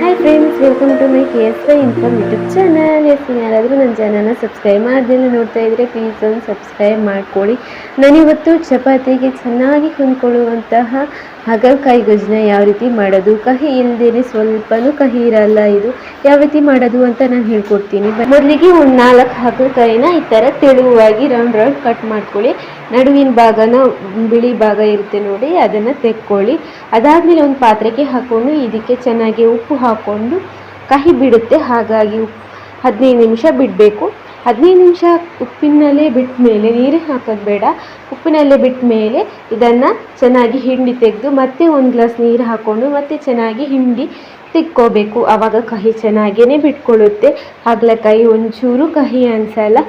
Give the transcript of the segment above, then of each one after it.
Hi friends, welcome to my KSY inform YouTube channel. ನೀವು ಯಾರಾದರೂ ನನ್ನ ಚಾನಲ್ನ ಸಬ್ಸ್ಕ್ರೈಬ್ ಮಾಡ್ದೇನೆ ನೋಡ್ತಾ ಇದ್ದರೆ ಪ್ಲೀಸ್ ಒಂದು ಸಬ್ಸ್ಕ್ರೈಬ್ ಮಾಡ್ಕೊಳ್ಳಿ. ನಾನಿವತ್ತು ಚಪಾತಿಗೆ ಚೆನ್ನಾಗಿ ಹೊಂದ್ಕೊಳ್ಳುವಂತಹ ಹಾಗಲಕಾಯಿ ಗೊಜ್ಜನ್ನ ಯಾವ ರೀತಿ ಮಾಡೋದು, ಕಹಿ ಇಲ್ಲದೇ ಸ್ವಲ್ಪನೂ ಕಹಿ ಇರಲ್ಲ, ಇದು ಯಾವ ರೀತಿ ಮಾಡೋದು ಅಂತ ನಾನು ಹೇಳ್ಕೊಡ್ತೀನಿ. ಮೊದಲಿಗೆ ಒಂದು 4 ಹಾಗಲಕಾಯಿನ ಈ ಥರ ತೆಳುವಾಗಿ ರೌಂಡ್ ಕಟ್ ಮಾಡ್ಕೊಳ್ಳಿ. ನಡುವಿನ ಭಾಗನ ಬಿಳಿ ಭಾಗ ಇರುತ್ತೆ ನೋಡಿ, ಅದನ್ನು ತೆಕ್ಕೊಳ್ಳಿ. ಅದಾದಮೇಲೆ ಒಂದು ಪಾತ್ರೆಗೆ ಹಾಕ್ಕೊಂಡು ಇದಕ್ಕೆ ಚೆನ್ನಾಗಿ ಉಪ್ಪು ಹಾಕ್ಕೊಂಡು ಕಹಿ ಬಿಡುತ್ತೆ, ಹಾಗಾಗಿ 15 ನಿಮಿಷ ಬಿಡಬೇಕು. 15 ನಿಮಿಷ ಉಪ್ಪಿನಲ್ಲೇ ಬಿಟ್ಟ ಮೇಲೆ, ನೀರು ಹಾಕೋದು ಬೇಡ, ಉಪ್ಪಿನಲ್ಲೇ ಬಿಟ್ಟ ಮೇಲೆ ಇದನ್ನು ಚೆನ್ನಾಗಿ ಹಿಂಡಿ ತೆಗೆದು ಮತ್ತೆ ಒಂದು ಗ್ಲಾಸ್ ನೀರು ಹಾಕ್ಕೊಂಡು ಮತ್ತೆ ಚೆನ್ನಾಗಿ ಹಿಂಡಿ ತಿಕ್ಕೋಬೇಕು. ಆವಾಗ ಕಹಿ ಚೆನ್ನಾಗೇ ಬಿಟ್ಕೊಳ್ಳುತ್ತೆ. ಹಾಗಲಕಾಯಿ ಒಂಚೂರು ಕಹಿ ಅನಿಸಲ್ಲ.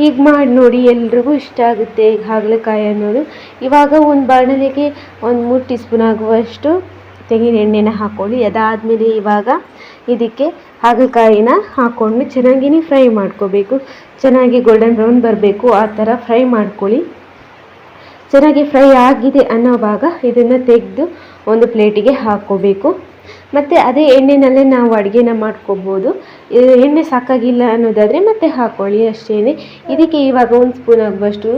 ಈಗ ಮಾಡಿ ನೋಡಿ, ಎಲ್ರಿಗೂ ಇಷ್ಟ ಆಗುತ್ತೆ ಈಗ ಹಾಗಲಕಾಯಿ ಅನ್ನೋದು. ಇವಾಗ ಒಂದು ಬಾಣಲೆಗೆ ಒಂದು 3 ಟೀ ಸ್ಪೂನ್ ಆಗುವಷ್ಟು ತೆಂಗಿನ ಎಣ್ಣೆನ ಹಾಕ್ಕೊಳ್ಳಿ. ಅದಾದಮೇಲೆ ಇವಾಗ ಇದಕ್ಕೆ ಹಾಗಲಕಾಯಿನ ಹಾಕ್ಕೊಂಡು ಚೆನ್ನಾಗಿ ಫ್ರೈ ಮಾಡ್ಕೋಬೇಕು. ಚೆನ್ನಾಗಿ ಗೋಲ್ಡನ್ ಬ್ರೌನ್ ಬರಬೇಕು, ಆ ಥರ ಫ್ರೈ ಮಾಡ್ಕೊಳ್ಳಿ. ಚೆನ್ನಾಗಿ ಫ್ರೈ ಆಗಿದೆ ಅನ್ನೋವಾಗ ಇದನ್ನು ತೆಗೆದು ಒಂದು ಪ್ಲೇಟಿಗೆ ಹಾಕ್ಕೋಬೇಕು. ಮತ್ತು ಅದೇ ಎಣ್ಣೆನಲ್ಲೇ ನಾವು ಅಡುಗೆನ ಮಾಡ್ಕೋಬೋದು. ಎಣ್ಣೆ ಸಾಕಾಗಿಲ್ಲ ಅನ್ನೋದಾದರೆ ಮತ್ತೆ ಹಾಕ್ಕೊಳ್ಳಿ, ಅಷ್ಟೇ. ಇದಕ್ಕೆ ಇವಾಗ 1 ಸ್ಪೂನ್ ಆಗುವಷ್ಟು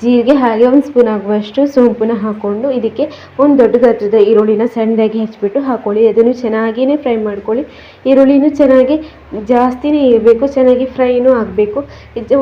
ಜೀರಿಗೆ, ಹಾಗೆ 1 ಸ್ಪೂನ್ ಆಗುವಷ್ಟು ಸೋಂಪನ್ನ ಹಾಕ್ಕೊಂಡು ಇದಕ್ಕೆ ಒಂದು ದೊಡ್ಡ ಗಾತ್ರದ ಈರುಳ್ಳಿನ ಸಣ್ಣದಾಗಿ ಹೆಚ್ಚಿಬಿಟ್ಟು ಹಾಕ್ಕೊಳ್ಳಿ. ಅದನ್ನು ಚೆನ್ನಾಗಿಯೇ ಫ್ರೈ ಮಾಡ್ಕೊಳ್ಳಿ. ಈರುಳ್ಳಿನೂ ಚೆನ್ನಾಗಿ ಜಾಸ್ತಿನೇ ಇರಬೇಕು, ಚೆನ್ನಾಗಿ ಫ್ರೈನೂ ಆಗಬೇಕು.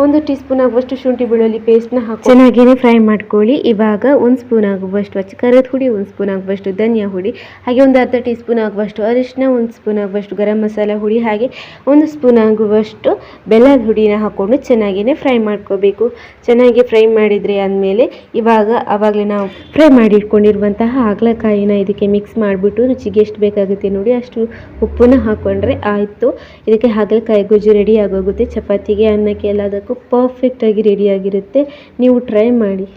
1 ಟೀ ಸ್ಪೂನ್ ಆಗುವಷ್ಟು ಶುಂಠಿ ಬೆಳ್ಳುಳ್ಳಿ ಪೇಸ್ಟ್ನ ಹಾಕಿ ಚೆನ್ನಾಗಿಯೇ ಫ್ರೈ ಮಾಡ್ಕೊಳ್ಳಿ. ಇವಾಗ 1 ಸ್ಪೂನ್ ಆಗುವಷ್ಟು ಅಚ್ಚಕಾರದ ಹುಡಿ, 1 ಸ್ಪೂನ್ ಆಗುವಷ್ಟು ಧನಿಯಾ ಹುಡಿ, ಹಾಗೆ ಒಂದು ಅರ್ಧ ಟೀ ಸ್ಪೂನ್ ಆಗುವಷ್ಟು ಅರಿಶಿನ, 1 ಸ್ಪೂನ್ ಆಗುವಷ್ಟು ಗರಂ ಮಸಾಲ ಹುಡಿ, ಹಾಗೆ 1 ಸ್ಪೂನ್ ಆಗುವಷ್ಟು ಬೆಲ್ಲದ ಹುಡಿನ ಹಾಕ್ಕೊಂಡು ಚೆನ್ನಾಗಿಯೇ ಫ್ರೈ ಮಾಡ್ಕೋಬೇಕು. ಚೆನ್ನಾಗಿ ಫ್ರೈ ಮಾಡಿದರೆ ಆದಮೇಲೆ ಇವಾಗ ಆವಾಗಲೇ ನಾವು ಫ್ರೈ ಮಾಡಿ ಇಟ್ಕೊಂಡಿರುವಂತಹ ಹಾಗಲಕಾಯಿನ ಇದಕ್ಕೆ ಮಿಕ್ಸ್ ಮಾಡಿಬಿಟ್ಟು ರುಚಿಗೆ ಎಷ್ಟು ಬೇಕಾಗುತ್ತೆ ನೋಡಿ ಅಷ್ಟು ಉಪ್ಪನ್ನ ಹಾಕ್ಕೊಂಡ್ರೆ ಆಯಿತು. ಇದಕ್ಕೆ ಹಾಗಲಕಾಯಿ ಗೊಜ್ಜು ರೆಡಿ ಆಗೋಗುತ್ತೆ. ಚಪಾತಿಗೆ, ಅನ್ನಕ್ಕೆ ಎಲ್ಲದಕ್ಕೂ ಪರ್ಫೆಕ್ಟಾಗಿ ರೆಡಿಯಾಗಿರುತ್ತೆ. ನೀವು ಟ್ರೈ ಮಾಡಿ.